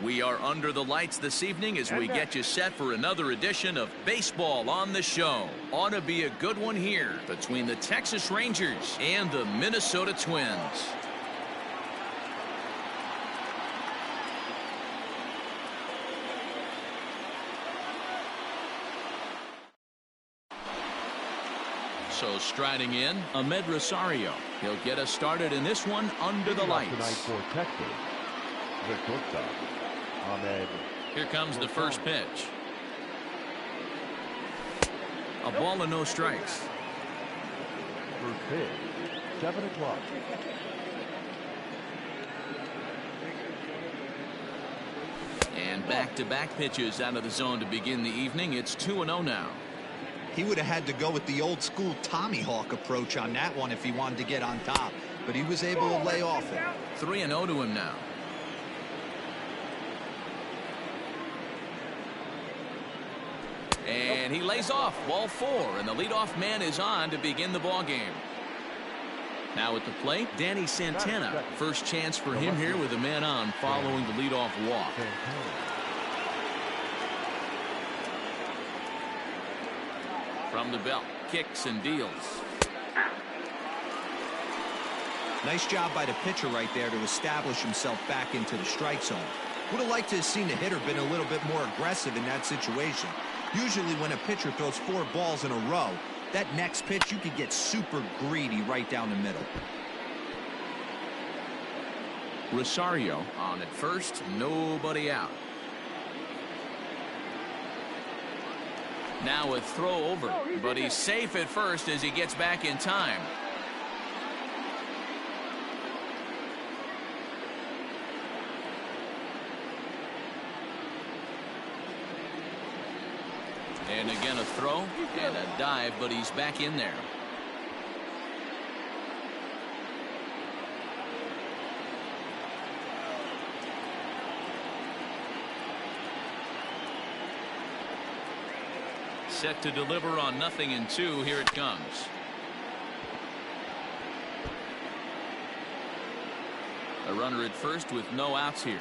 We are under the lights this evening as we get you set for another edition of Baseball on the Show. Ought to be a good one here between the Texas Rangers and the Minnesota Twins. So striding in, Amed Rosario. He'll get us started in this one under the lights. Tonight for Texas, the shortstop, Amed. Here comes the first pitch. A ball and no strikes. First pitch, 7 o'clock. And back-to-back pitches out of the zone to begin the evening. It's 2-0 now. He would have had to go with the old school Tommy Hawk approach on that one if he wanted to get on top, but he was able to lay off it. 3-0 to him now. And he lays off, ball 4, and the leadoff man is on to begin the ball game. Now at the plate, Danny Santana. First chance for him here with a man on following the leadoff walk. From the belt, kicks and deals. Nice job by the pitcher right there to establish himself back into the strike zone. Would have liked to have seen the hitter been a little bit more aggressive in that situation. Usually when a pitcher throws 4 balls in a row, that next pitch you could get super greedy right down the middle. Rosario on at first, nobody out. Now a throw over, but he's safe at first as he gets back in time. And again a throw and a dive, but he's back in there. Set to deliver on 0-2. Here it comes. A runner at first with no outs here.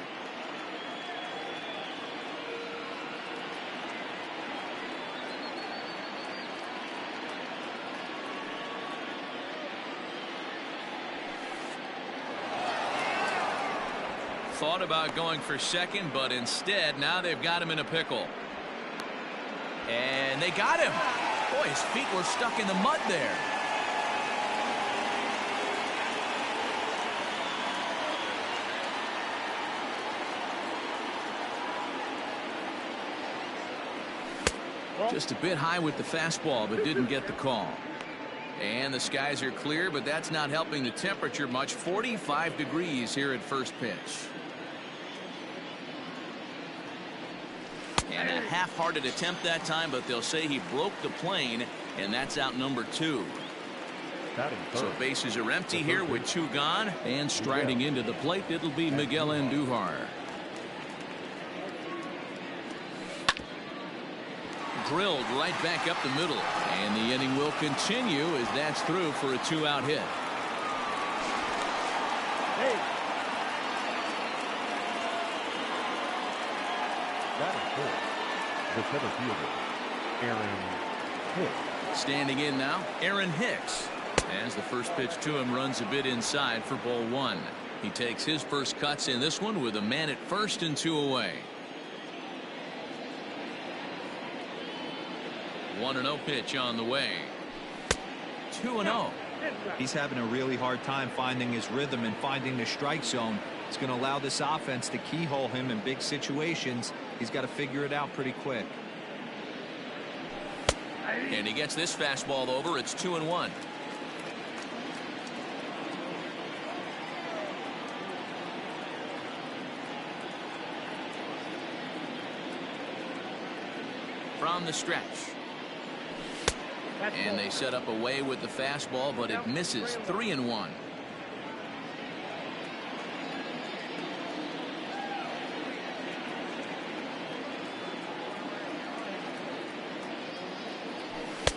Thought about going for second, but instead now they've got him in a pickle. And they got him. Boy, his feet were stuck in the mud there. Just a bit high with the fastball, but didn't get the call. And the skies are clear, but that's not helping the temperature much. 45 degrees here at first pitch. And a half-hearted attempt that time, but they'll say he broke the plane, and that's out number 2. So bases are empty here with 2 gone, and striding into the plate, it'll be Miguel Andujar. Drilled right back up the middle, and the inning will continue as that's through for a 2-out hit. The center fielder, Aaron Hicks. Standing in now, Aaron Hicks. As the first pitch to him runs a bit inside for ball 1. He takes his first cuts in this one with a man at first and 2 away. 1-0 pitch on the way. 2-0. He's having a really hard time finding his rhythm and finding the strike zone. It's going to allow this offense to keyhole him in big situations. He's got to figure it out pretty quick. And he gets this fastball over. It's 2-1. From the stretch. And they set up away with the fastball, but it misses. 3-1.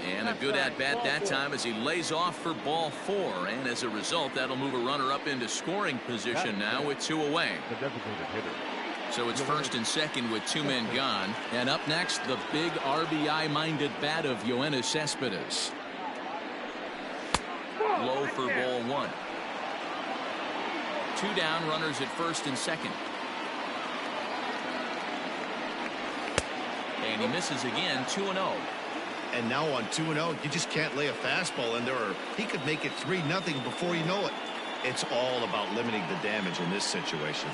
And a good at-bat that time as he lays off for ball 4. And as a result, that'll move a runner up into scoring position now with 2 away. The designated hitter, So it's first and second with 2 men gone. And up next, the big RBI-minded bat of Yoenis Cespedes. Low for ball 1. 2 down, runners at first and second. And he misses again, 2-0. And now on 2-0, you just can't lay a fastball in there, or he could make it 3-0 before you know it. It's all about limiting the damage in this situation.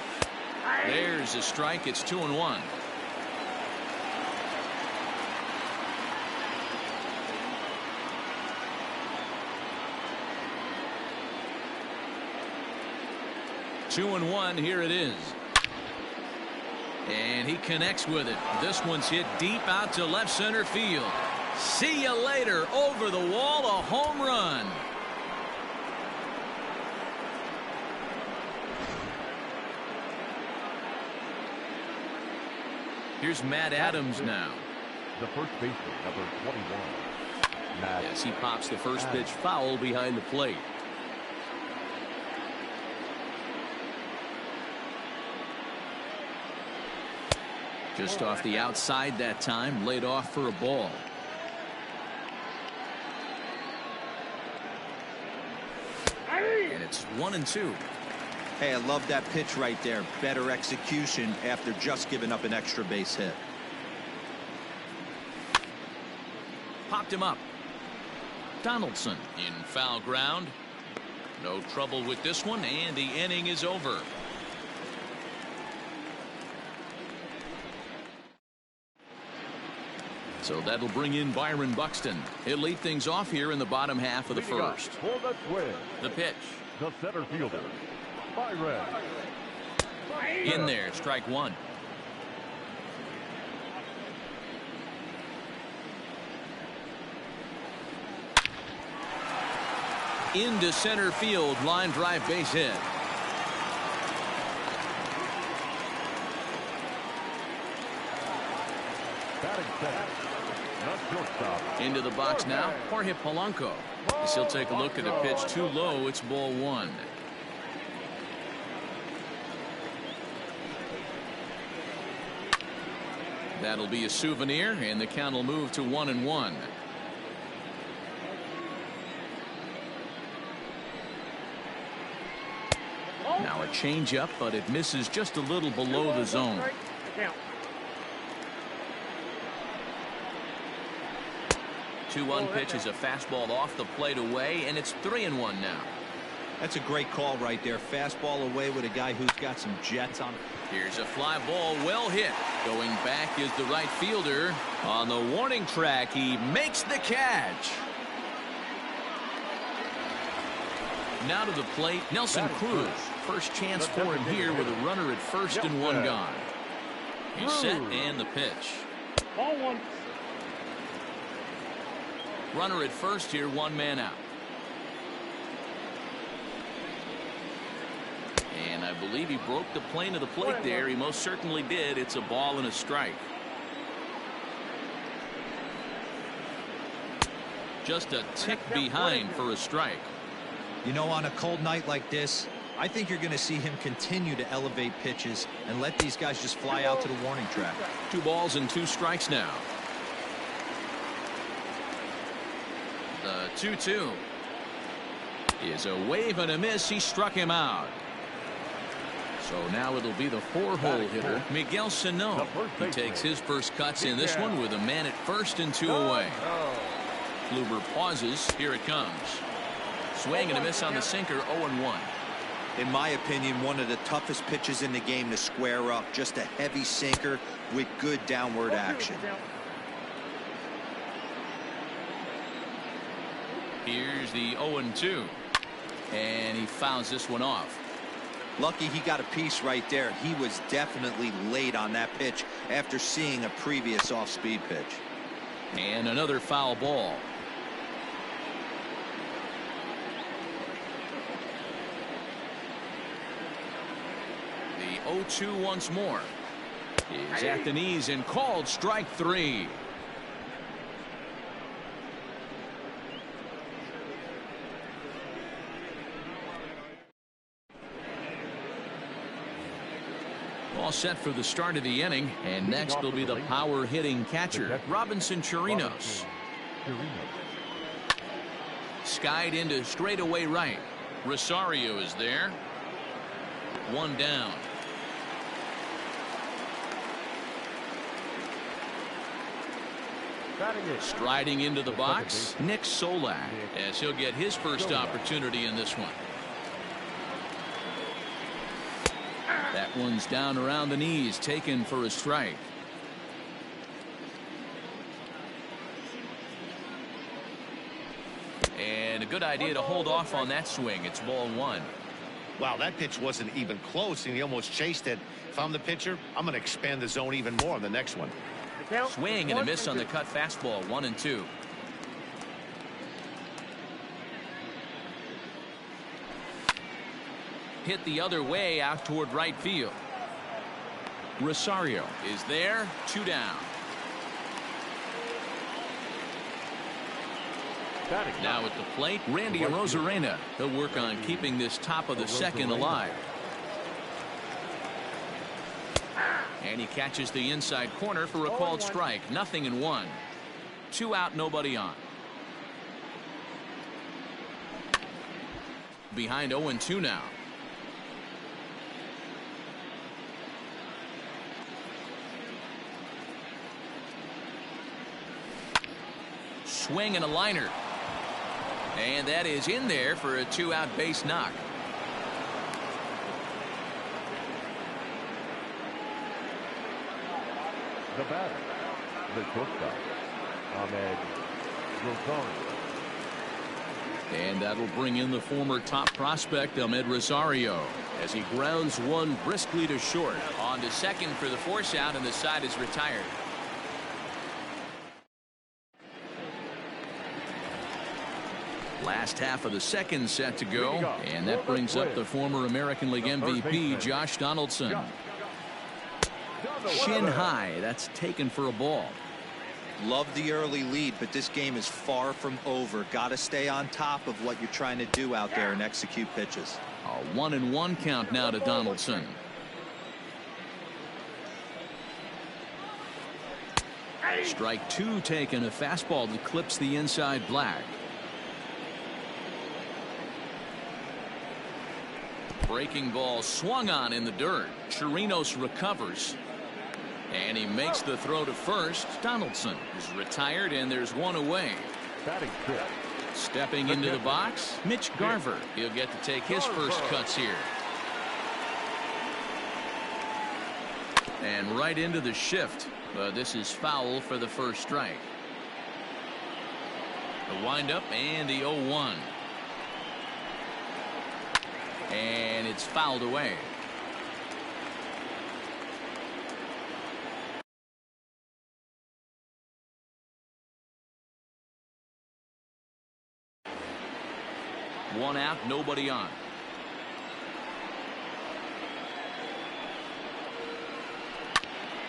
There's a strike. It's 2-1. Two and one. Here it is. And he connects with it. This one's hit deep out to left center field. See you later. Over the wall, a home run. Here's Matt Adams now. The first baseman, number 21. Matt Yes, he pops the first pitch foul behind the plate. Just off the outside that time, laid off for a ball. And it's 1-2. Hey, I love that pitch right there. Better execution after just giving up an extra base hit. Popped him up. Donaldson in foul ground. No trouble with this one, and the inning is over. So that'll bring in Byron Buxton. He'll lead things off here in the bottom half of the first. For the Twins, The pitch. the center fielder, Byron. In there, strike one. Into center field, line drive base hit. Batting second, not shortstop. Into the box now, Jorge Polanco. As he'll take a look at a pitch too low. It's ball one. That'll be a souvenir, and the count will move to 1-1. Now a changeup, but it misses just a little below the zone. 2-1 pitch is a fastball off the plate away, and it's 3-1 now. That's a great call right there. Fastball away with a guy who's got some jets on. Here's a fly ball, well hit. Going back is the right fielder. On the warning track, he makes the catch. Now to the plate, Nelson Cruz. First chance for him here with a runner at first and one gone. He's set, and the pitch. Ball one. Runner at first here, one man out. And I believe he broke the plane of the plate there. He most certainly did. It's a ball and a strike. Just a tick behind for a strike. You know, on a cold night like this, I think you're going to see him continue to elevate pitches and let these guys just fly out to the warning track. 2 balls and 2 strikes now. The 2-2 is a wave and a miss. He struck him out. So now it'll be the 4-hole hitter, Miguel Sano. He takes his first cuts in this one with a man at first and 2 away. Kluber pauses. Here it comes. Swing and a miss on the sinker, 0-1. In my opinion, one of the toughest pitches in the game to square up. Just a heavy sinker with good downward action. Here's the 0-2. And he fouls this one off. Lucky he got a piece right there. He was definitely late on that pitch after seeing a previous off-speed pitch. And another foul ball. The 0-2 once more. Is at the knees and called strike 3. All set for the start of the inning, and next will be the power-hitting catcher, Robinson Chirinos. Skied into straightaway right. Rosario is there. One down. Striding into the box, Nick Solak, as he'll get his first opportunity in this one. That one's down around the knees, taken for a strike. And a good idea to hold off on that swing. It's ball one. Wow, that pitch wasn't even close, and he almost chased it. If I'm the pitcher, I'm going to expand the zone even more on the next one. Swing and a miss on the cut fastball, 1-2. Hit the other way out toward right field. Rosario is there, 2 down. Now at the plate, Randy Arozarena. He'll work on keeping this top of the second alive. And he catches the inside corner for a called strike. 0-1. 2 out, nobody on. Behind 0-2 now. Swing and a liner. And that is in there for a 2-out base knock. The batter, the shortstop, Ahmed Rosario. And that'll bring in the former top prospect, Ahmed Rosario, as he grounds one briskly to short. On to second for the force out, and the side is retired. Last half of the second set to go, and that brings up the former American League MVP, Josh Donaldson. Shin high, that's taken for a ball. Love the early lead, but this game is far from over. Got to stay on top of what you're trying to do out there and execute pitches. A 1-1 count now to Donaldson. Strike 2 taken, a fastball that clips the inside black. Breaking ball swung on in the dirt. Chirinos recovers. And he makes the throw to first. Donaldson is retired, and there's one away. Stepping into the box, Mitch Garver. He'll get to take his first cuts here. And right into the shift. But this is foul for the first strike. The windup and the 0-1. And it's fouled away. One out, nobody on.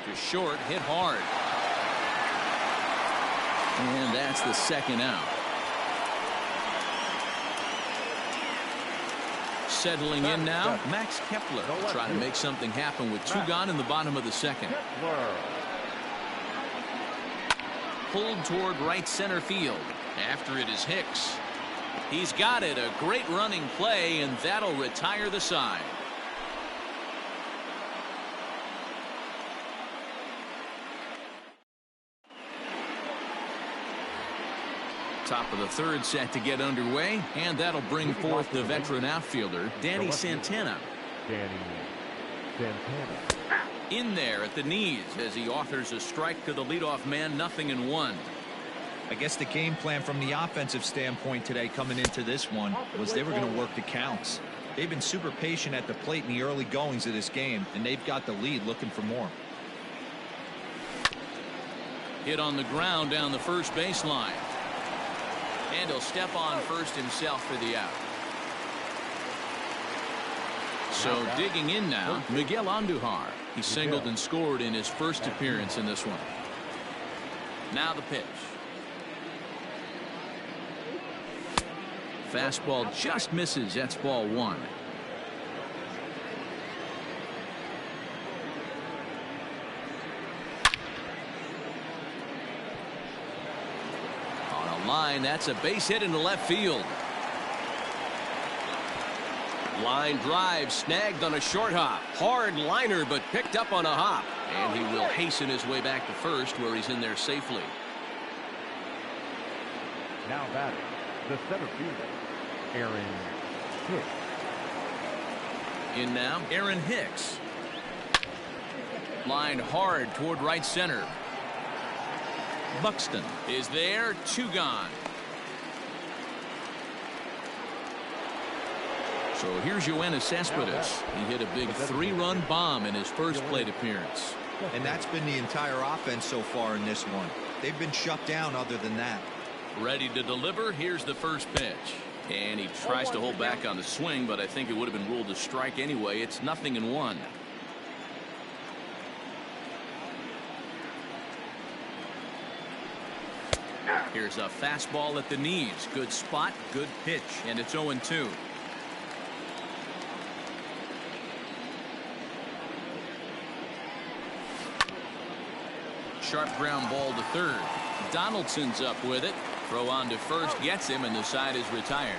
To short, hit hard. And that's the second out. Settling in now, Max Kepler will try to make something happen with 2 gone in the bottom of the second. Pulled toward right center field. After it is Hicks. He's got it, a great running play, and that'll retire the side. Top of the third set to get underway, and that'll bring forth the veteran outfielder, Danny Santana. In there at the knees as he offers a strike to the leadoff man, 0-1. I guess the game plan from the offensive standpoint today coming into this one was they were going to work the counts. They've been super patient at the plate in the early goings of this game, and they've got the lead looking for more. Hit on the ground down the first baseline. And he'll step on first himself for the out. So digging in now, Miguel Andujar. He singled and scored in his first appearance in this one. Now the pitch. Fastball just misses. That's ball 1. line. That's a base hit into left field. Line drive snagged on a short hop. Hard liner, but picked up on a hop. And he will hasten his way back to first, where he's in there safely. Now batting, the center fielder, Aaron Hicks. In now, Aaron Hicks. Line hard toward right center. Buxton is there. 2 gone. So here's Yoenis Cespedes. He hit a big 3-run bomb in his first plate appearance. And that's been the entire offense so far in this one. They've been shut down other than that. Ready to deliver. Here's the first pitch. And he tries to hold back on the swing, but I think it would have been ruled a strike anyway. It's 0-1. Here's a fastball at the knees. Good spot, good pitch, and it's 0-2. Sharp ground ball to third. Donaldson's up with it. Throw on to first gets him, and the side is retired.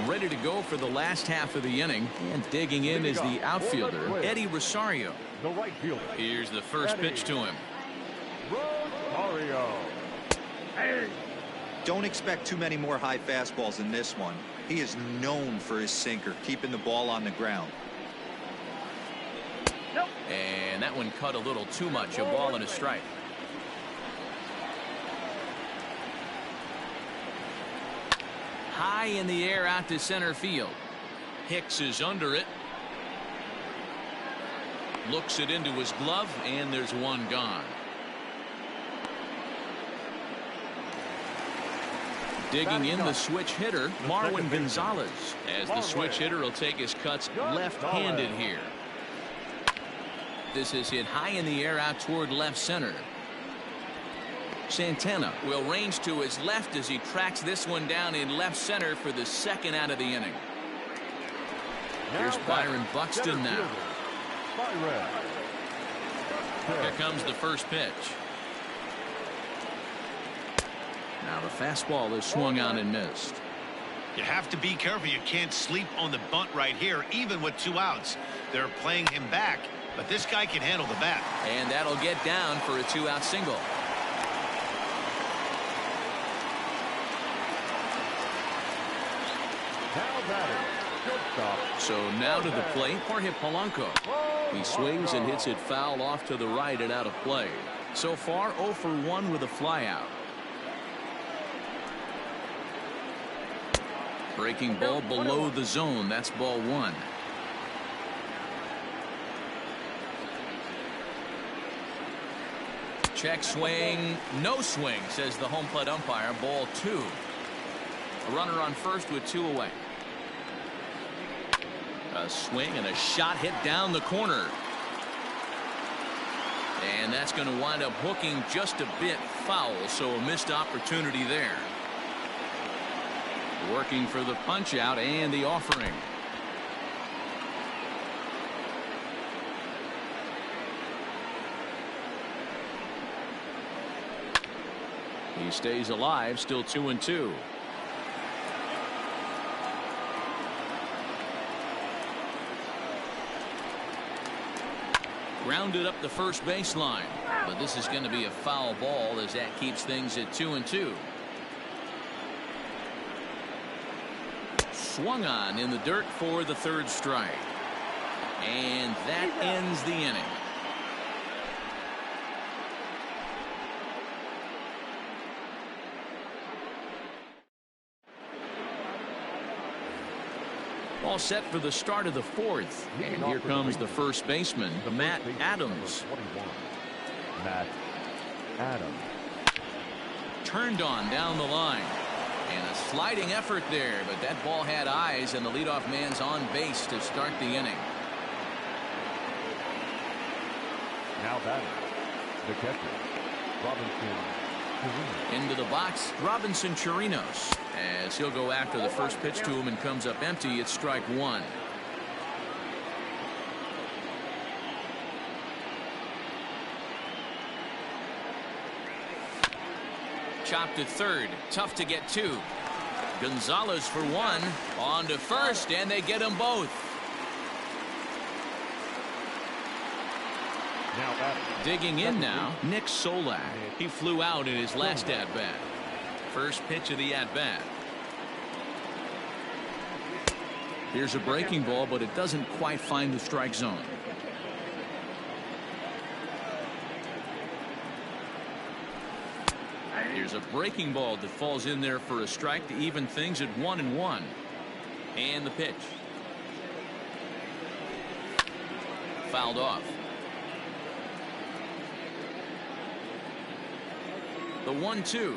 Ready to go for the last half of the inning, and digging in is the outfielder, Eddie Rosario. The right fielder. Here's the first pitch to him. Rosario. Hey. Don't expect too many more high fastballs in this one. He is known for his sinker, keeping the ball on the ground. And that one cut a little too much. A ball and a strike. High in the air out to center field. Hicks is under it. Looks it into his glove, and there's 1 gone. Digging in the switch hitter, Marwin Gonzalez, as the switch hitter will take his cuts left-handed here. This is hit high in the air out toward left center. Santana will range to his left as he tracks this one down in left center for the second out of the inning. Here's Byron Buxton now. Here comes the first pitch. Now the fastball is swung on and missed. You have to be careful. You can't sleep on the bunt right here, even with 2 outs. They're playing him back, but this guy can handle the bat. And that'll get down for a 2-out single. So now to the plate, Jorge Polanco. He swings and hits it foul off to the right and out of play. So far 0 for 1 with a flyout. Breaking ball below the zone. That's ball 1. Check swing. No swing, says the home plate umpire. Ball 2. A runner on first with 2 away. A swing and a shot hit down the corner. And that's going to wind up hooking just a bit foul, so a missed opportunity there. Working for the punch out and the offering. He stays alive, still 2-2. Grounded up the first baseline, but this is going to be a foul ball as that keeps things at 2-2. Swung on in the dirt for the third strike, and that ends the inning. All set for the start of the 4th, and here comes the first baseman, Matt Adams. Matt Adams. Turned on down the line, and a sliding effort there, but that ball had eyes, and the leadoff man's on base to start the inning. Now batting, the catcher, Robinson Chirinos. Into the box, Robinson Chirinos, as he'll go after the first pitch to him and comes up empty. It's strike 1. Chopped to third. Tough to get to. Gonzalez for one. On to first, and they get them both. Now batting. Digging in now, Nick Solak. He flew out in his last at-bat. First pitch of the at-bat. Here's a breaking ball, but it doesn't quite find the strike zone. Here's a breaking ball that falls in there for a strike to even things at 1-1. And the pitch. Fouled off. The 1-2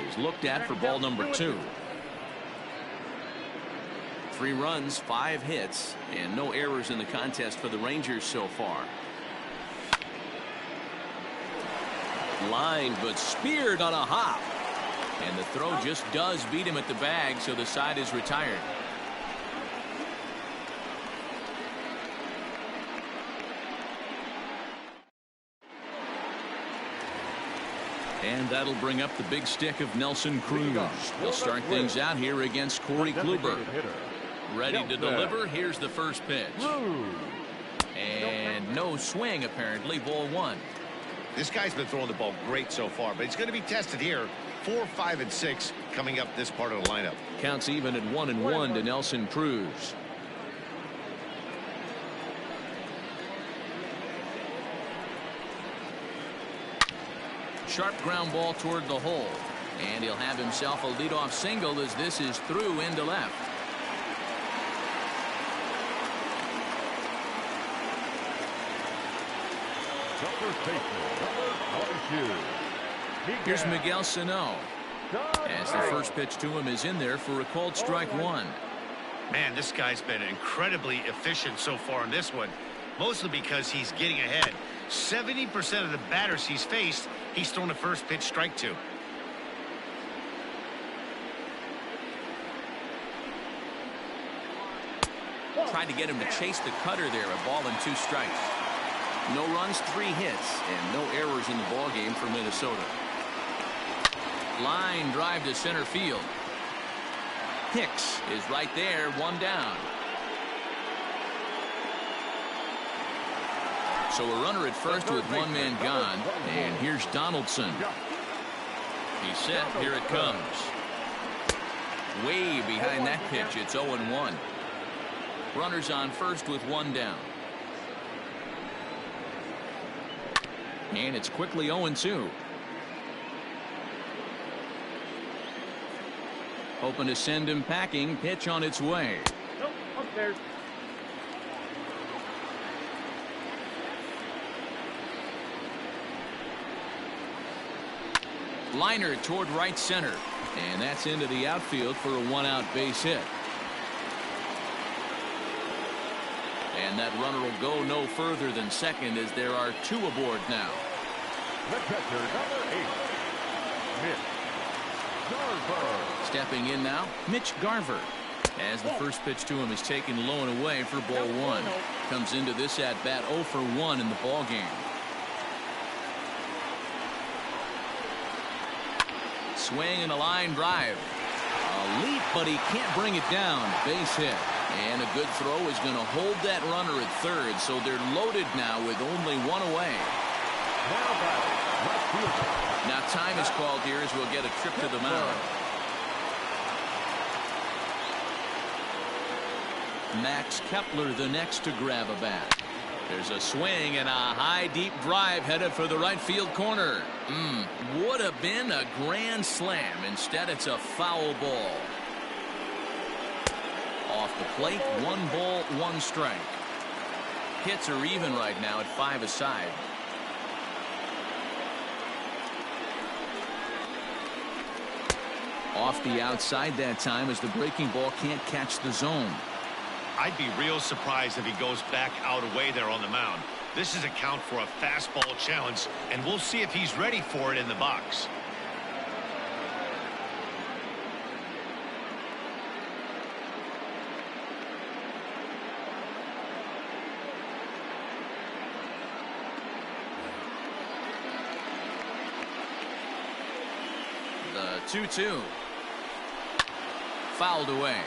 is looked at for ball number 2. 3 runs, 5 hits, and no errors in the contest for the Rangers so far. Line, but speared on a hop. And the throw just does beat him at the bag, so the side is retired. And that'll bring up the big stick of Nelson Cruz. He'll start things out here against Corey Kluber. Ready to deliver. Here's the first pitch. And no swing, apparently. Ball 1. This guy's been throwing the ball great so far, but he's going to be tested here. 4, 5, and 6 coming up this part of the lineup. Counts even at 1-1 to Nelson Cruz. Sharp ground ball toward the hole. And he'll have himself a leadoff single as this is through into left. Here's Miguel Sano. As the first pitch to him is in there for a called strike 1. Man, this guy's been incredibly efficient so far in this one. Mostly because he's getting ahead. 70% of the batters he's faced, he's thrown the first pitch strike to. Tried to get him to chase the cutter there. A ball and 2 strikes. No runs, 3 hits, and no errors in the ball game for Minnesota. Line drive to center field. Hicks is right there, 1 down. So a runner at first with 1 man gone, and here's Donaldson. He's set. Here it comes. Way behind that pitch. It's 0-1. Runners on first with 1 down. And it's quickly 0-2. Hoping to send him packing. Pitch on its way. Nope, upstairs. Liner toward right center. And that's into the outfield for a 1-out base hit. And that runner will go no further than second as there are 2 aboard now. The catcher, number 8, Mitch Garver. Stepping in now, Mitch Garver. As the first pitch to him is taken low and away for ball 1. Comes into this at bat 0 for 1 in the ball game. Swing and a line drive. A leap, but he can't bring it down. Base hit. And a good throw is going to hold that runner at third, so they're loaded now with only 1 away. Now time is called here as we'll get a trip to the mound. Max Kepler the next to grab a bat. There's a swing and a high deep drive headed for the right field corner. Would have been a grand slam. Instead it's a foul ball. Off the plate, 1 ball, 1 strike. Hits are even right now at 5 aside. Off the outside that time as the breaking ball can't catch the zone. I'd be real surprised if he goes back out away there on the mound. This is a count for a fastball challenge, and we'll see if he's ready for it in the box. 2-2. Fouled away.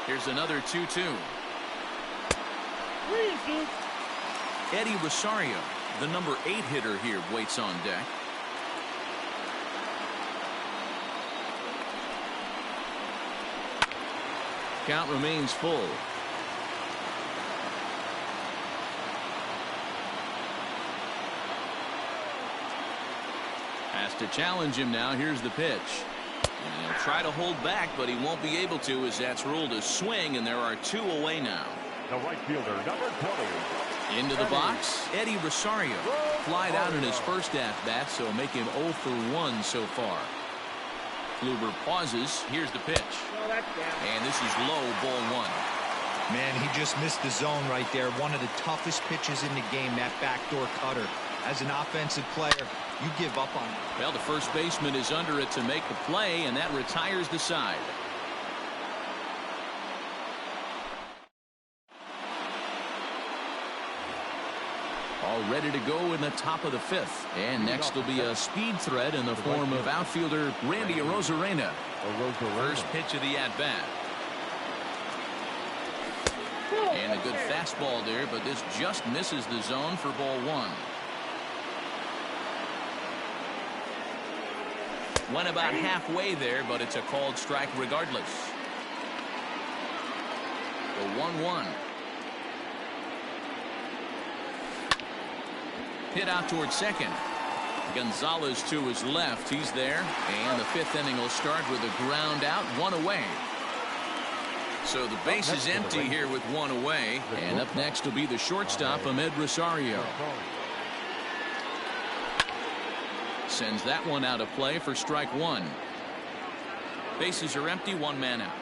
Here's another 2-2. Eddie Rosario, the number 8 hitter here, waits on deck. Count remains full. Has to challenge him now. Here's the pitch. And he'll try to hold back, but he won't be able to, as that's ruled a swing, and there are 2 away now. The right fielder, number 20. Into the box, Eddie Rosario. Flied out in his first at-bat, so make him 0 for 1 so far. Kluber pauses. Here's the pitch. And this is low, ball 1. Man, he just missed the zone right there. One of the toughest pitches in the game, that backdoor cutter. As an offensive player, you give up on it. Well, the first baseman is under it to make the play, and that retires the side. All ready to go in the top of the 5th. And next will be a speed threat in the form of outfielder Randy Arozarena. First pitch of the at-bat. And a good fastball there, but this just misses the zone for ball 1. Went about halfway there, but it's a called strike regardless. The 1-1. Hit out towards second. Gonzalez to his left. He's there. And the 5th inning will start with a ground out, 1 away. So the base is empty here with 1 away. And up next will be the shortstop, Ahmed Rosario. Sends that one out of play for strike 1. Bases are empty, 1 man out.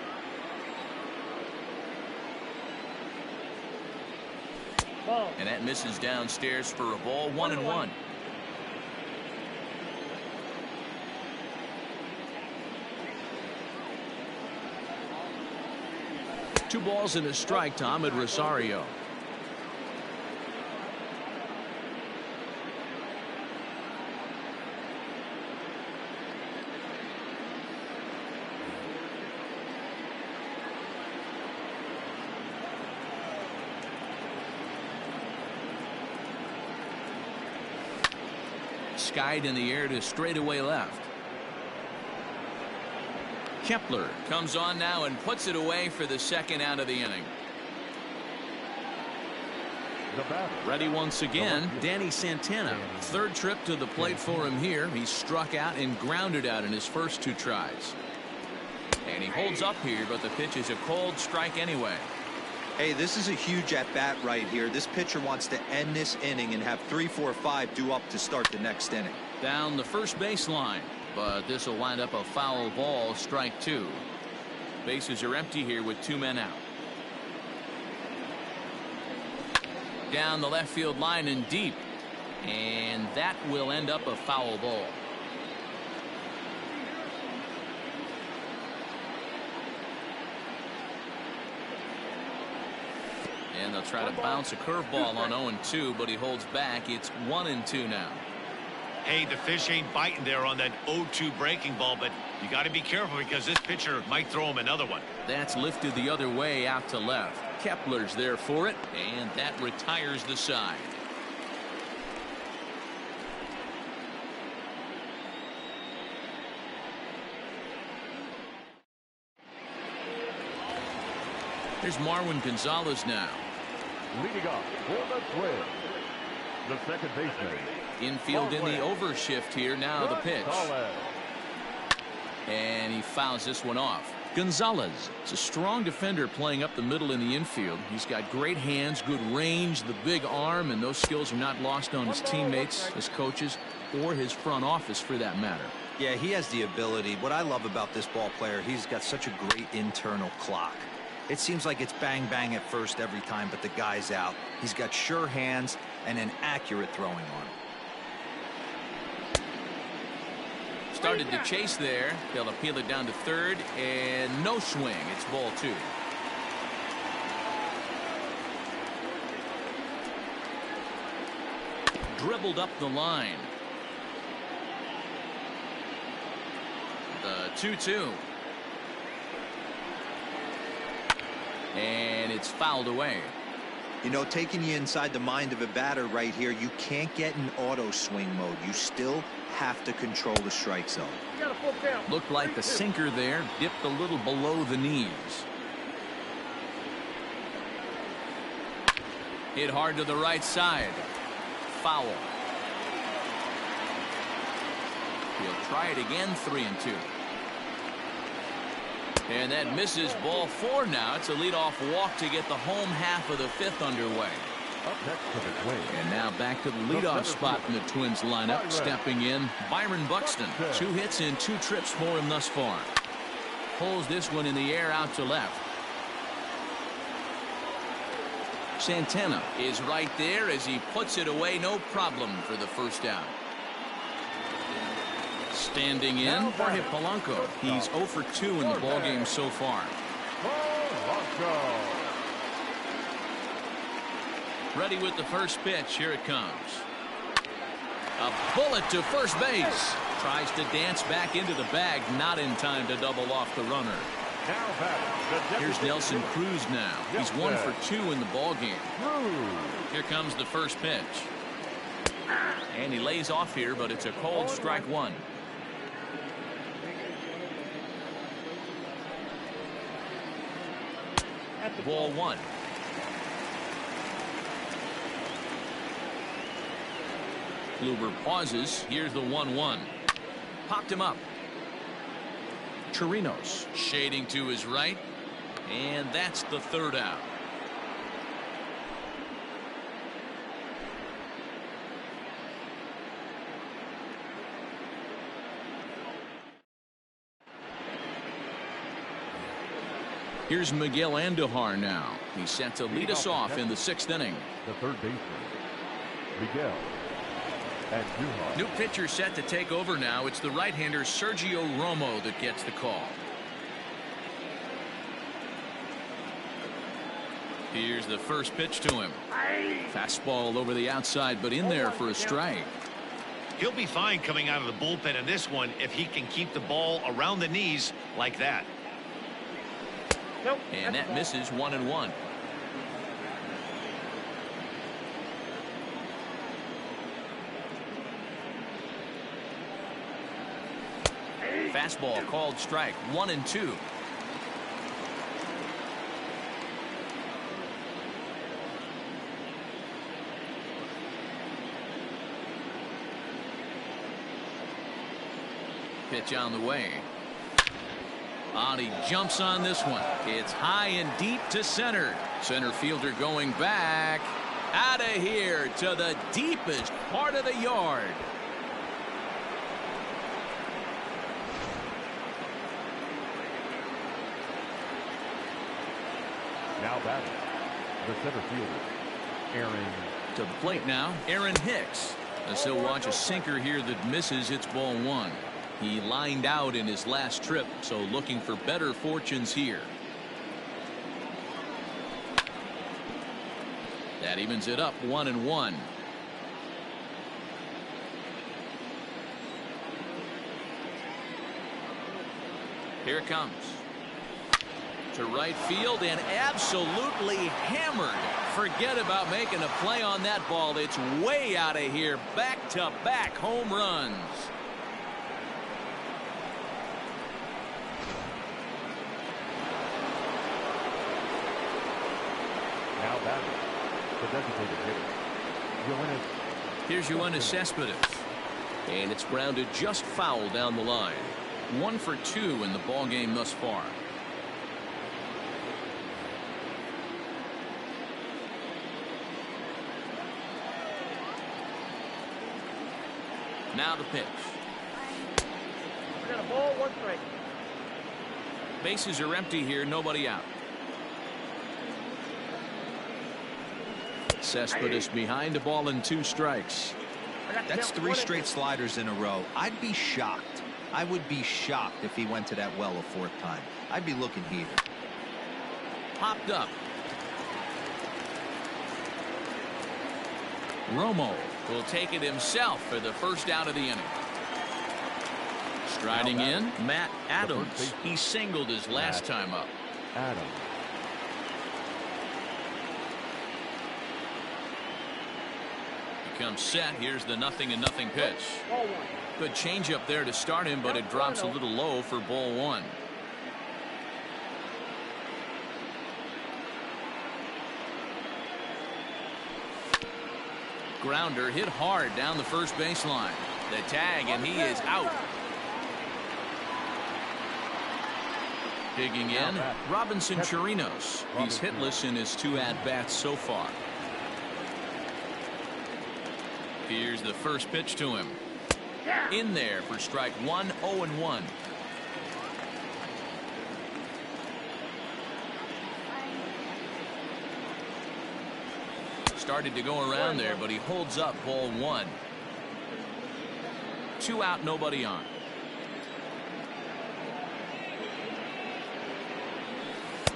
And that misses downstairs for a ball, 1-1. Two balls and a strike to Ahmed Rosario. Skied in the air to straightaway left. Kepler comes on now and puts it away for the 2nd out of the inning. Ready once again, Danny Santana. 3rd trip to the plate for him here. He struck out and grounded out in his first 2 tries. And he holds up here, but the pitch is a called strike anyway. Hey, this is a huge at-bat right here. This pitcher wants to end this inning and have 3, 4, 5 due up to start the next inning. Down the first baseline, but this will wind up a foul ball, strike 2. Bases are empty here with 2 men out. Down the left field line and deep, and that will end up a foul ball. And they'll try to bounce a curveball on 0-2, but he holds back. It's 1-2 now. Hey, the fish ain't biting there on that 0-2 breaking ball, but you got to be careful because this pitcher might throw him another one. That's lifted the other way out to left. Kepler's there for it, and that retires the side. Here's Marwin Gonzalez now. Leading up for the Twins, the second baseman. Infield in the overshift here. Now the pitch. And he fouls this one off. Gonzalez is a strong defender playing up the middle in the infield. He's got great hands, good range, the big arm, and those skills are not lost on his teammates, his coaches, or his front office for that matter. Yeah, he has the ability. What I love about this ball player, he's got such a great internal clock. It seems like it's bang bang at first every time, but the guy's out. He's got sure hands and an accurate throwing arm. Started to chase there. They'll appeal it down to 3rd, and no swing. It's ball 2. dribbled up the line. The 2-2. And it's fouled away. You know, taking you inside the mind of a batter right here, you can't get in auto swing mode. You still have to control the strike zone. Looked like the sinker there dipped a little below the knees. Hit hard to the right side. Foul. He'll try it again, 3-2. And that misses. Ball 4 now. It's a leadoff walk to get the home half of the 5th underway. Up next for the Twins. And now back to the leadoff spot in the Twins lineup. Stepping in, Byron Buxton. 2 hits in 2 trips for him thus far. Pulls this one in the air out to left. Santana is right there as he puts it away. No problem for the first out. Standing in, Jorge Polanco. He's 0 for 2 in the ballgame so far. Ready with the first pitch. Here it comes. A bullet to first base. Tries to dance back into the bag. Not in time to double off the runner. Here's Nelson Cruz now. He's 1 for 2 in the ballgame. Here comes the first pitch. And he lays off here, but it's a cold strike 1. Ball 1. Kluber pauses. Here's the 1-1. Popped him up. Chirinos shading to his right. And that's the 3rd out. Here's Miguel Andujar now. He's set to lead us off in the 6th inning. The third baseman, Miguel Andujar. New pitcher set to take over now. It's the right-hander Sergio Romo that gets the call. Here's the first pitch to him. Fastball over the outside, but in there for a strike. He'll be fine coming out of the bullpen in this one if he can keep the ball around the knees like that. And that misses. 1-1. Fastball called strike. 1-2. Pitch on the way. He jumps on this one. It's high and deep to center. Center fielder going back. Out of here to the deepest part of the yard. Now batting, the center fielder, Aaron. To the plate now, Aaron Hicks. As he'll watch a sinker here that misses. It's ball 1. He lined out in his last trip, so looking for better fortunes here. That evens it up. 1-1. Here it comes. To right field and absolutely hammered. Forget about making a play on that ball. It's way out of here. Back-to-back home runs. Now batting, the designated hitter, Yoenis. Here's Yoenis Cespedes. And it's grounded just foul down the line. 1 for 2 in the ballgame thus far. Now the pitch. We got a ball, 1 strike. Bases are empty here, nobody out. Cespedes behind, a ball and 2 strikes. That's 3 straight sliders in a row. I'd be shocked. I would be shocked if he went to that well a 4th time. I'd be looking heated. Popped up. Romo will take it himself for the first out of the inning. Striding in, Matt Adams. He singled his last time up. Adams. He comes set. Here's the 0-0 pitch. Ball 1. Good changeup there to start him, but it drops a little low for ball 1. Grounder hit hard down the first baseline. The tag, and he is out. Digging in, Robinson Chirinos. He's hitless in his 2 at-bats so far. Here's the first pitch to him. In there for strike 1, 0-1. Started to go around there, but he holds up ball 1. 2 out, nobody on.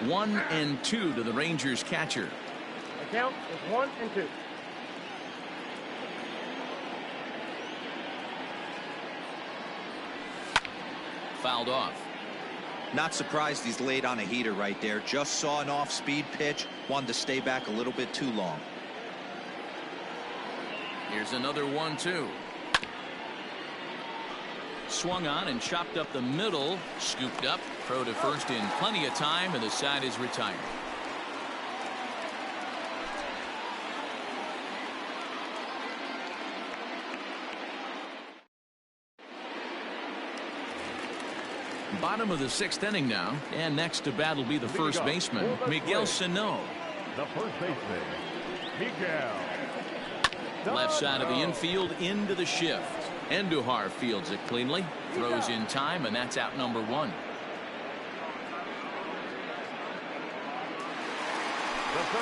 One and 2 to the Rangers catcher. The count is 1 and 2. Fouled off. Not surprised he's laid on a heater right there. Just saw an off-speed pitch. Wanted to stay back a little bit too long. Here's another 1-2. Swung on and chopped up the middle. Scooped up. Throw to first in plenty of time, and the side is retired. Bottom of the 6th inning now, and next to bat will be the first baseman, Miguel Sano. The first baseman, Miguel. Left side of the infield into the shift. Andujar fields it cleanly, throws in time, and that's out number 1.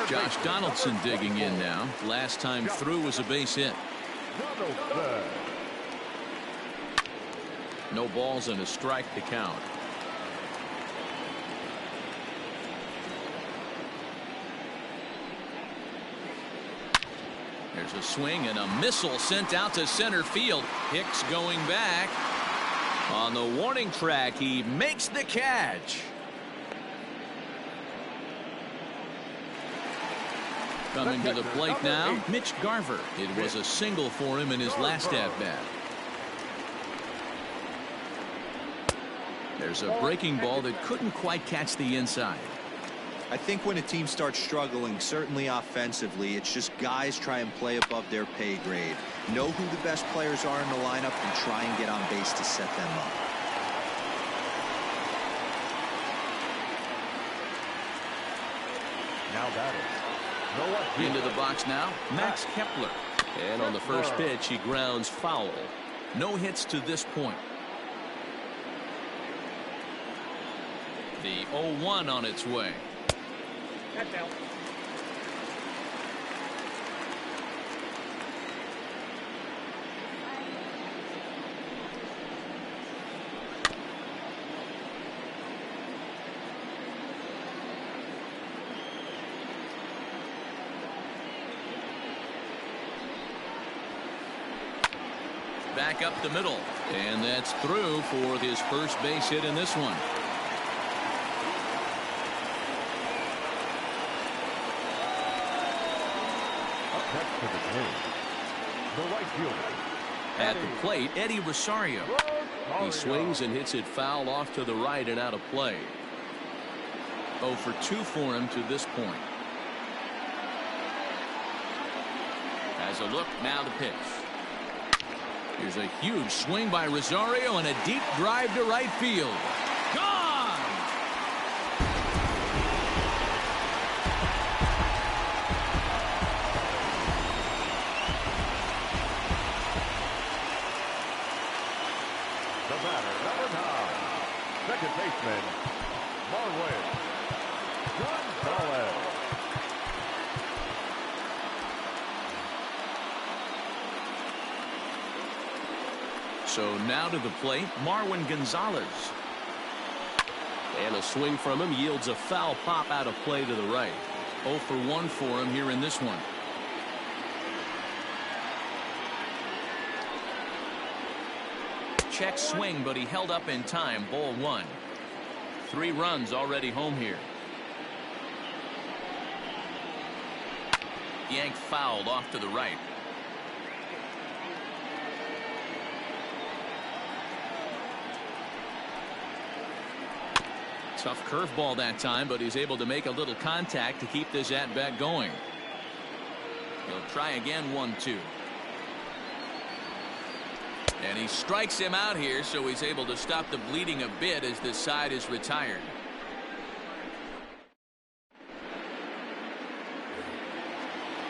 Josh Donaldson digging in now. Last time through was a base hit. No balls and a strike to count. There's a swing and a missile sent out to center field. Hicks going back. On the warning track, he makes the catch. Coming to the plate now, Mitch Garver. It was a single for him in his last at-bat. There's a breaking ball that couldn't quite catch the inside. I think when a team starts struggling, certainly offensively, it's just guys try and play above their pay grade. Know who the best players are in the lineup and try and get on base to set them up. Now that is into the box now, Max Kepler. And on the first pitch, he grounds foul. No hits to this point. The 0-1 on its way. That's out. Back up the middle, and that's through for his first base hit in this one. At the plate, Eddie Rosario. He swings and hits it foul off to the right and out of play. 0 for 2 for him to this point. Has a look, now the pitch. Here's a huge swing by Rosario and a deep drive to right field. Gone! the batter, number 9, second baseman, Marwin Gonzalez. So now to the plate, Marwin Gonzalez. And a swing from him yields a foul pop out of play to the right. 0 for 1 for him here in this one. check swing, but he held up in time. Ball 1. 3 runs already home here. Yank fouled off to the right. Tough curveball that time, but he's able to make a little contact to keep this at-bat going. He'll try again. 1-2. And he strikes him out here, so he's able to stop the bleeding a bit as this side is retired.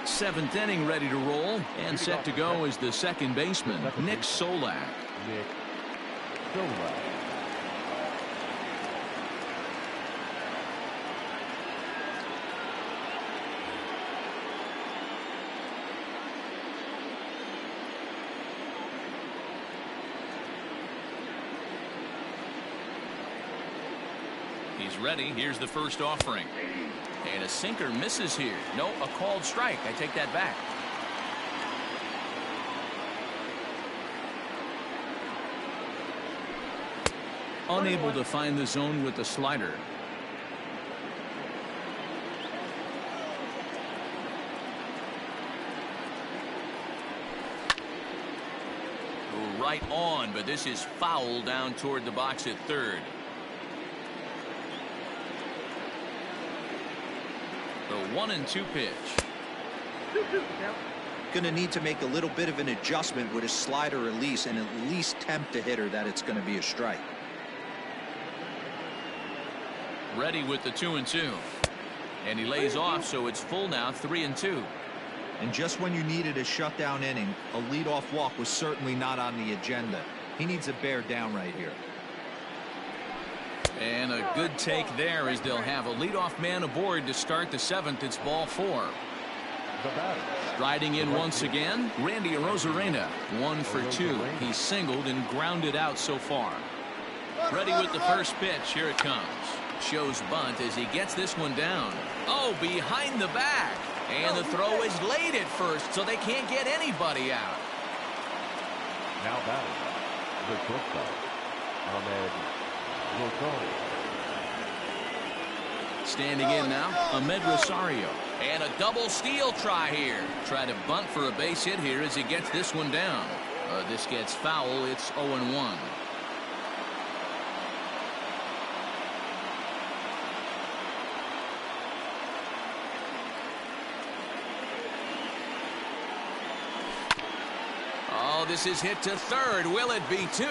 Seventh inning ready to roll, and set to go is the second baseman, Nick Solak. Nick Solak. He's ready. Here's the first offering. And a sinker misses here. No, a called strike. I take that back. Unable to find the zone with the slider. Right on, but this is foul down toward the box at third. The 1-2 pitch. Going to need to make a little bit of an adjustment with his slider release and at least tempt the hitter that it's going to be a strike. Ready with the 2-2. And he lays off, so it's full now. 3-2. And just when you needed a shutdown inning, a leadoff walk was certainly not on the agenda. He needs to bear down right here. And a good take there as they'll have a leadoff man aboard to start the 7th. It's ball 4. Riding in once again, Randy Arozarena. 1 for 2. He's singled and grounded out so far. Ready with the first pitch. Here it comes. Shows bunt as he gets this one down. Oh, behind the back. And the throw is late at first, so they can't get anybody out. Now batting, the shortstop, Ahmed Rosario. Standing in now, Ahmed Rosario. And a double steal try here. Try to bunt for a base hit here as he gets this one down. This gets foul. It's 0-1. This is hit to third. Will it be 2?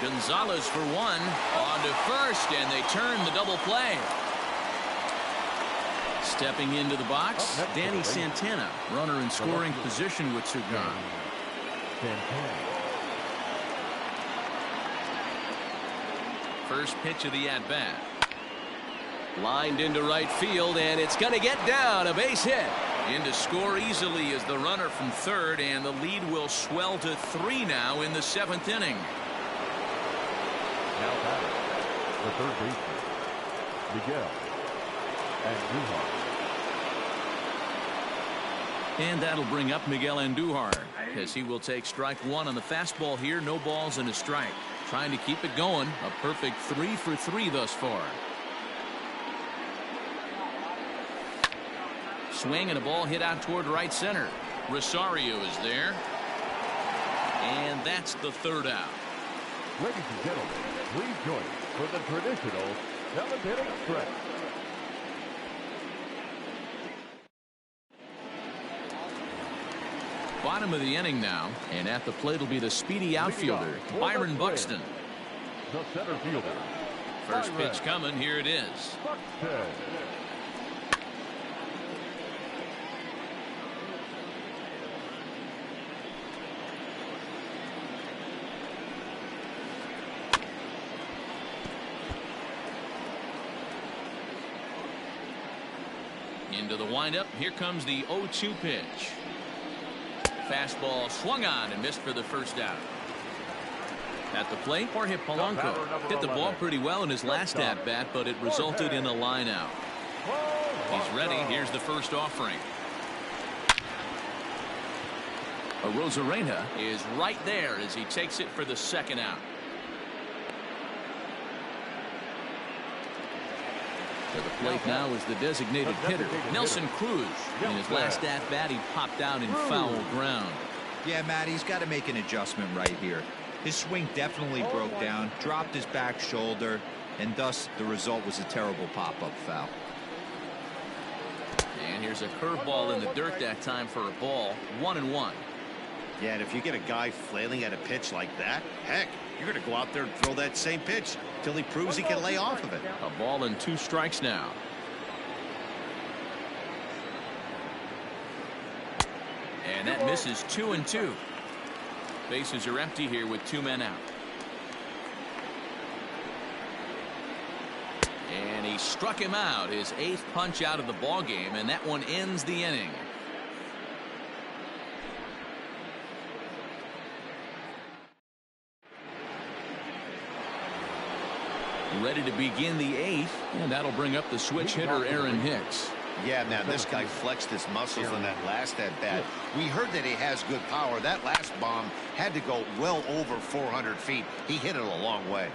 Gonzalez for 1. On to first, and they turn the double play. Stepping into the box, Danny Santana. Runner in scoring position with 2 gone. First pitch of the at-bat. Lined into right field, and it's going to get down. A base hit. In to score easily is the runner from third, and the lead will swell to 3 now in the 7th inning. Now batting, the third baseman, Miguel Andujar. And that'll bring up Miguel Andujar as he will take strike 1 on the fastball here. No balls and a strike. Trying to keep it going. A perfect 3 for 3 thus far. Swing and a ball hit out toward right center. Rosario is there. And that's the 3rd out. Ladies and gentlemen, please join us for the traditional 7th inning stretch. Bottom of the inning now, and at the plate will be the speedy outfielder, Byron Buxton. The center fielder. First pitch coming. Here it is. Buxton. Into the windup. Here comes the 0-2 pitch. Fastball swung on and missed for the first out. At the plate, Jorge Polanco hit the ball pretty well in his last at-bat, but it resulted in a line out. He's ready. Here's the first offering. Arozarena is right there as he takes it for the 2nd out. To the plate now is the designated hitter, Nelson Cruz. In his last at-bat, he popped out in foul ground. Yeah, Matt, he's got to make an adjustment right here. His swing definitely broke down, dropped his back shoulder, and thus the result was a terrible pop-up foul. And here's a curveball in the dirt that time for a ball. 1-1. Yeah, and if you get a guy flailing at a pitch like that, heck, you're going to go out there and throw that same pitch till he proves he can lay off of it. A ball and 2 strikes now. And that misses 2-2. Bases are empty here with 2 men out. And he struck him out, his 8th punch out of the ball game, and that one ends the inning. Ready to begin the 8th, and that'll bring up the switch hitter Aaron Hicks. Yeah, man, this guy flexed his muscles on that last at-bat. We heard that he has good power. That last bomb had to go well over 400 feet. He hit it a long way.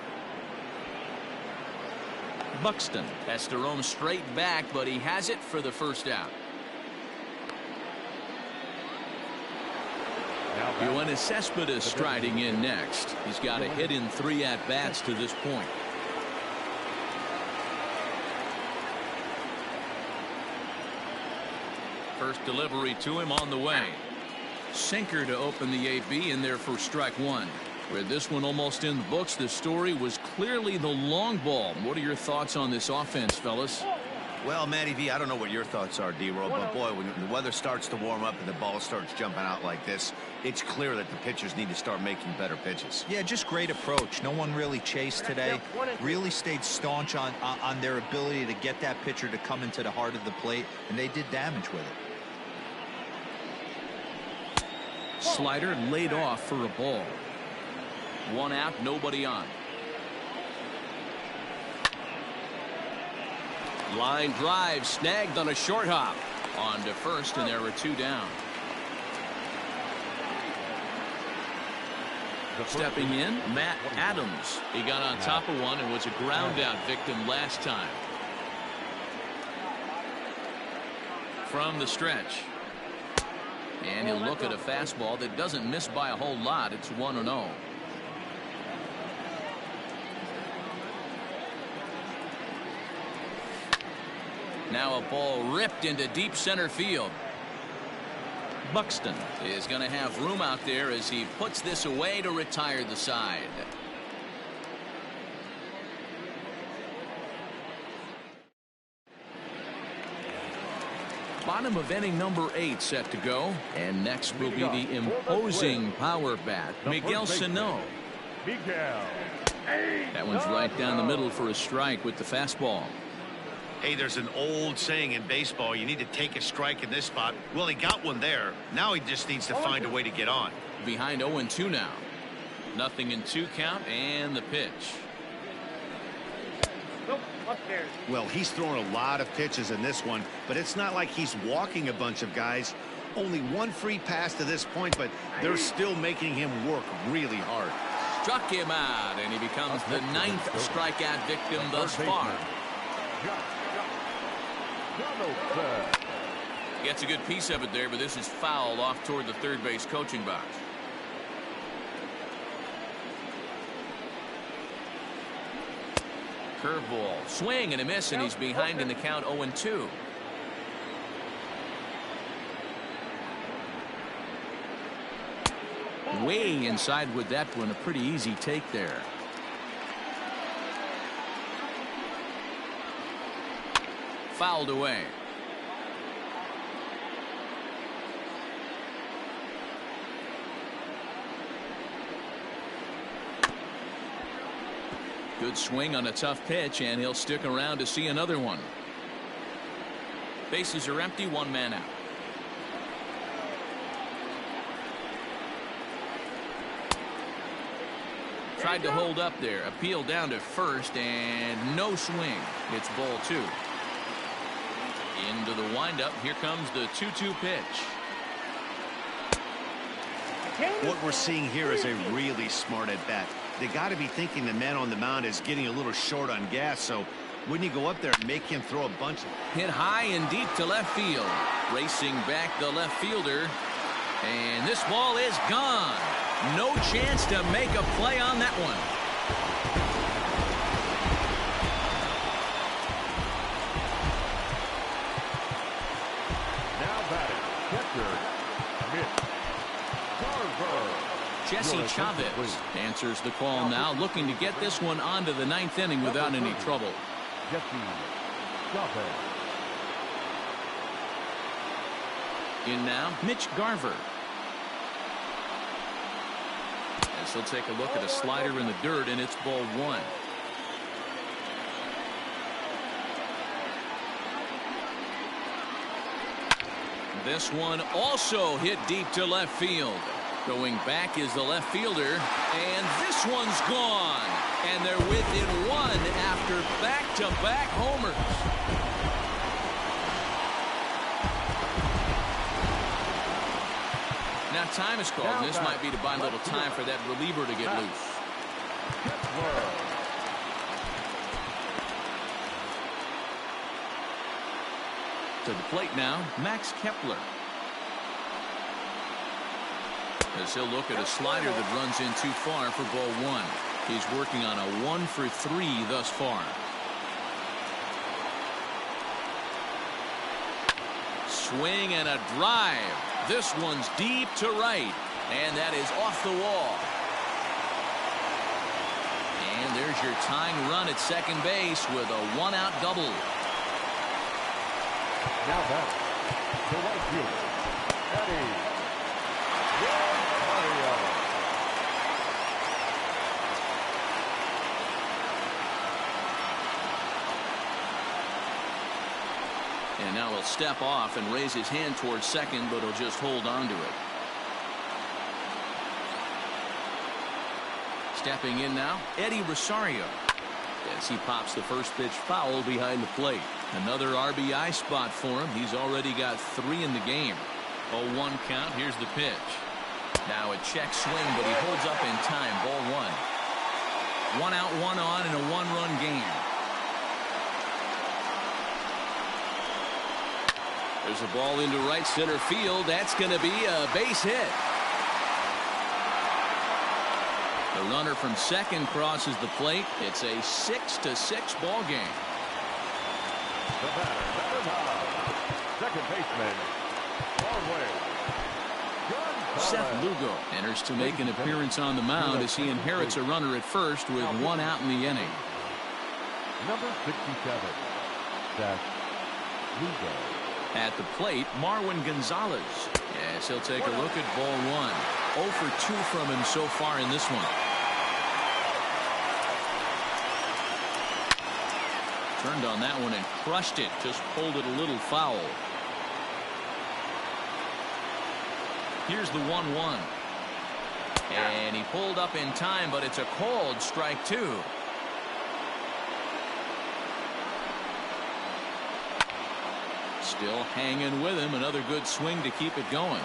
Buxton has to roam straight back, but he has it for the first out. Yoenis Cespedes striding in next. He's got a hit in 3 at-bats to this point. First delivery to him on the way. Sinker to open the AB in there for strike 1. With this one almost in the books, the story was clearly the long ball. What are your thoughts on this offense, fellas? Well, Matty V, I don't know what your thoughts are, D-Roll, but boy, when the weather starts to warm up and the ball starts jumping out like this, it's clear that the pitchers need to start making better pitches. Yeah, just great approach. No one really chased today. Really stayed staunch on their ability to get that pitcher to come into the heart of the plate, and they did damage with it. Slider laid off for a ball. 1 out, nobody on. Line drive snagged on a short hop. On to first, and there were 2 down. Stepping in, Matt Adams. He got on top of one and was a ground out victim last time. From the stretch. And he'll look at a fastball that doesn't miss by a whole lot. It's 1-0. Now a ball ripped into deep center field. Buxton is going to have room out there as he puts this away to retire the side. Bottom of inning number 8 set to go. And next will be the imposing power bat, Miguel Sano. That one's right down the middle for a strike with the fastball. Hey, there's an old saying in baseball, you need to take a strike in this spot. Well, he got one there. Now he just needs to find a way to get on. Behind 0-2 now. 0-2 count, and the pitch. Well, he's throwing a lot of pitches in this one, but it's not like he's walking a bunch of guys. Only 1 free pass to this point, but they're still making him work really hard. Struck him out, and he becomes the 9th strikeout victim thus far. Gets a good piece of it there, but this is foul off toward the third base coaching box. Curveball, swing and a miss, and he's behind in the count 0-2. Way inside with that one, a pretty easy take there. Fouled away. Good swing on a tough pitch, and he'll stick around to see another one. Bases are empty, 1 man out. Tried to hold up there, appeal down to first, and no swing. It's ball 2. Into the windup. Here comes the 2-2 pitch. What we're seeing here is a really smart at bat. They got to be thinking the man on the mound is getting a little short on gas, so Wouldn't he go up there and make him throw a bunch? Hit high and deep to left field. Racing back the left fielder. And this ball is gone. No chance to make a play on that one. Now batting, catcher, Mitch Garver. Jesse Chavez answers the call now, looking to get this one onto the ninth inning without any trouble. Jesse Chavez. In now, Mitch Garver. As he'll take a look at a slider in the dirt, and it's ball one. This one also hit deep to left field. Going back is the left fielder, and this one's gone. And they're within one after back-to-back homers. Now time is called, and this might be to buy a little time for that reliever to get loose. To the plate now, Max Kepler. As he'll look at a slider that runs in too far for ball one. He's working on a 1 for 3 thus far. Swing and a drive. This one's deep to right, and that is off the wall. And there's your tying run at second base with a 1-out double. Now back to right field, Eddie. And now he'll step off and raise his hand towards second, but he'll just hold on to it. Stepping in now, Eddie Rosario. As he pops the first pitch foul behind the plate. Another RBI spot for him. He's already got 3 in the game. 0-1 count. Here's the pitch. Now a check swing, but he holds up in time. Ball 1. 1 out, 1 on in a 1-run game. There's a ball into right center field. That's going to be a base hit. The runner from second crosses the plate. It's a 6-6 ball game. The batter, second baseman, Seth Lugo enters to make an appearance on the mound as he inherits a runner at first with 1 out in the inning. Number 67, Seth Lugo. At the plate, Marwin Gonzalez. Yes, he'll take a look at ball 1. 0 for 2 from him so far in this one. Turned on that one and crushed it. Just pulled it a little foul. Here's the 1-1. And he pulled up in time, but it's a called strike 2. Still hanging with him. Another good swing to keep it going.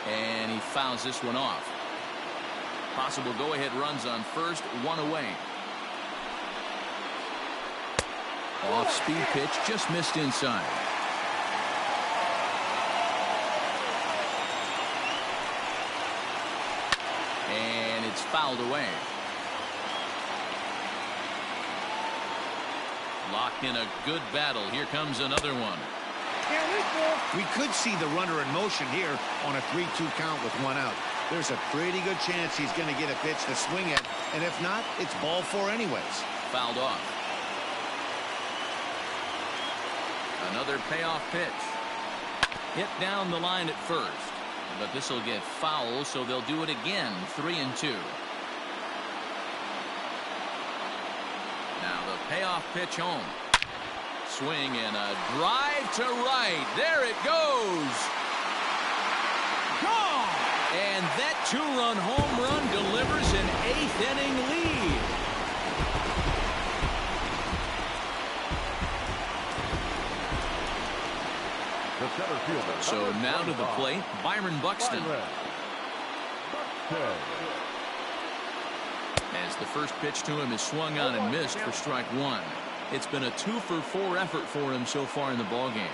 And he fouls this one off. Possible go-ahead runs on first, 1 away. Off-speed pitch, just missed inside. And it's fouled away. Locked in a good battle. Here comes another one. We could see the runner in motion here on a 3-2 count with 1 out. There's a pretty good chance he's going to get a pitch to swing at, and if not, it's ball 4 anyways. Fouled off. Another payoff pitch. Hit down the line at first, but this will get foul, so they'll do it again. 3-2. Now the payoff pitch home. Swing and a drive to right. There it goes. Gone! And that 2-run home run delivers an 8th inning lead. So now to the plate, Byron Buxton. 2. As the first pitch to him is swung on and missed for strike one. It's been a 2-for-4 effort for him so far in the ballgame.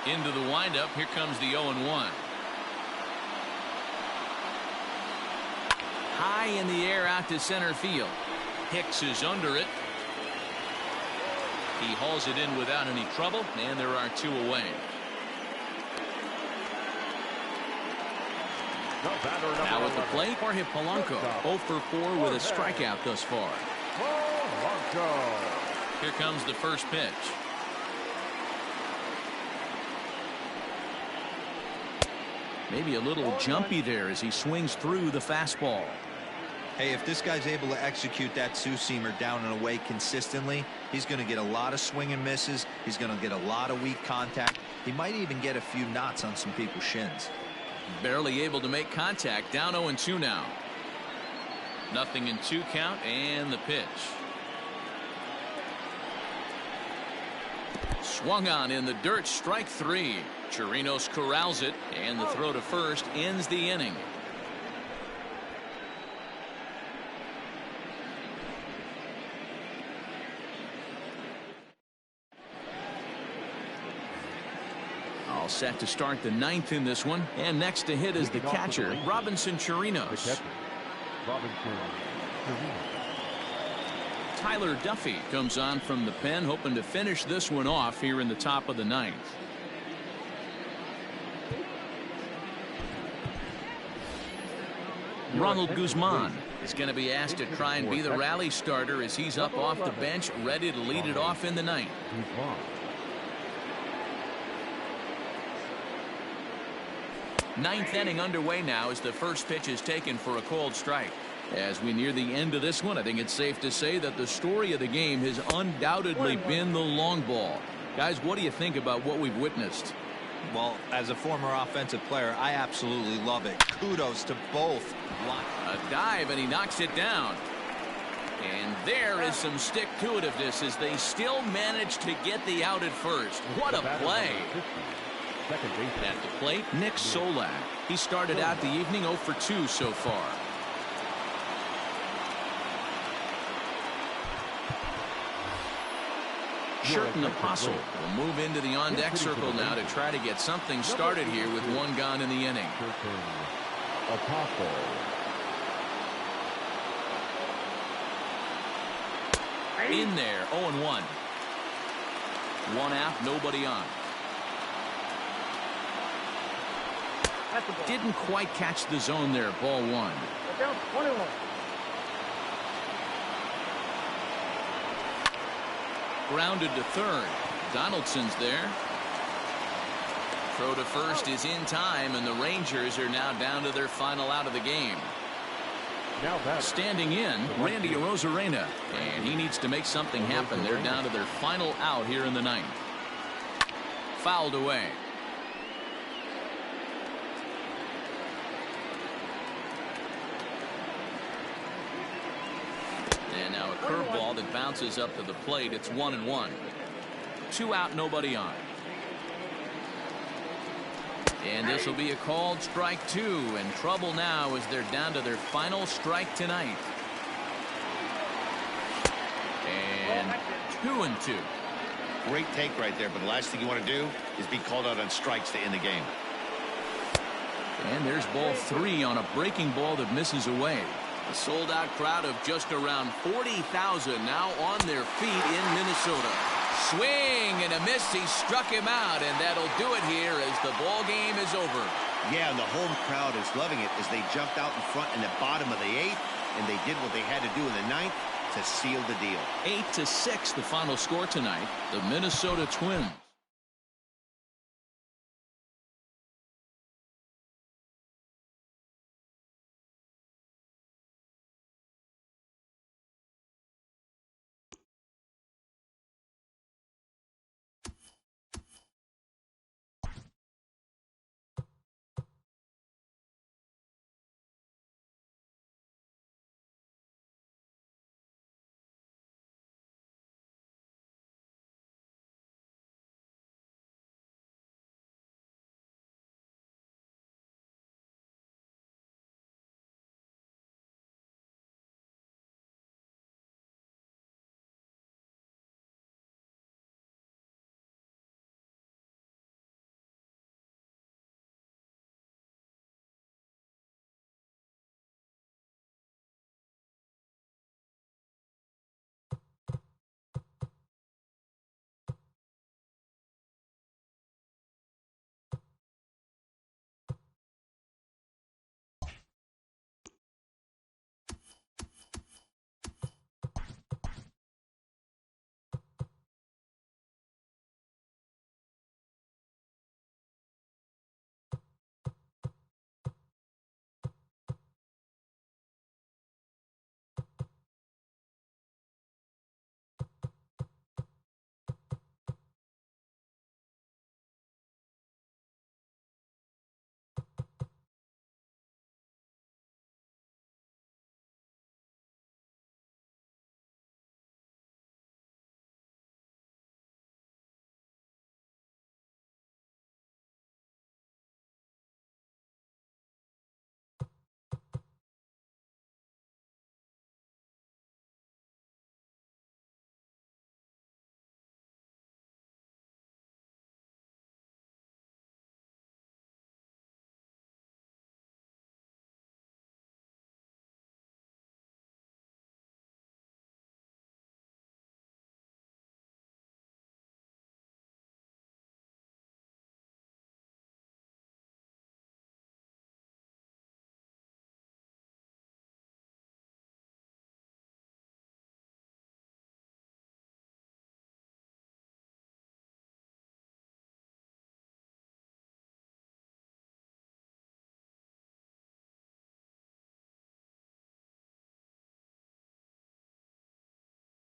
Into the windup. Here comes the 0-1. High in the air out to center field. Hicks is under it. He hauls it in without any trouble, and there are two away. Now at the plate, Jorge Polanco, 0-for-4 with a strikeout thus far. Here comes the first pitch. Maybe a little jumpy there as he swings through the fastball. Hey, if this guy's able to execute that two-seamer down and away consistently, he's going to get a lot of swing and misses. He's going to get a lot of weak contact. He might even get a few knots on some people's shins. Barely able to make contact. Down 0-2 now. 0-2 count, and the pitch. Swung on in the dirt, strike three. Chirinos corrals it, and the throw to first ends the inning. All set to start the ninth in this one, and next to hit is the catcher, Robinson Chirinos. Tyler Duffy comes on from the pen, hoping to finish this one off here in the top of the ninth. Ronald Guzman is going to be asked to try and be the rally starter as he's up off the bench, ready to lead it off in the ninth. Ninth inning underway now as the first pitch is taken for a called strike. As we near the end of this one, I think it's safe to say that the story of the game has undoubtedly been the long ball. Guys, what do you think about what we've witnessed? Well, as a former offensive player, I absolutely love it. Kudos to both. A dive, and he knocks it down. And there is some stick-to-itiveness as they still manage to get the out at first. What a play. At the plate, Nick Solak. He started out the evening 0-for-2 so far. Sherton Apostle will move into the on-deck circle now to try to get something started here with one gone in the inning. In there, 0-1. One out, nobody on. Didn't quite catch the zone there, ball one. Down 21. Grounded to third. Donaldson's there. Throw to first is in time, and the Rangers are now down to their final out of the game. Standing in, Randy Arozarena, and he needs to make something happen. They're down to their final out here in the ninth. Fouled away. And now a curveball that bounces up to the plate. It's 1-1. 2 out, nobody on. And this will be a called strike two, and trouble now as they're down to their final strike tonight. And 2-2. Great take right there, but the last thing you want to do is be called out on strikes to end the game. And there's ball three on a breaking ball that misses away. A sold-out crowd of just around 40,000 now on their feet in Minnesota. Swing and a miss. He struck him out, and that'll do it here as the ball game is over. Yeah, and the home crowd is loving it as they jumped out in front in the bottom of the 8th, and they did what they had to do in the 9th to seal the deal. 8-6 the final score tonight. The Minnesota Twins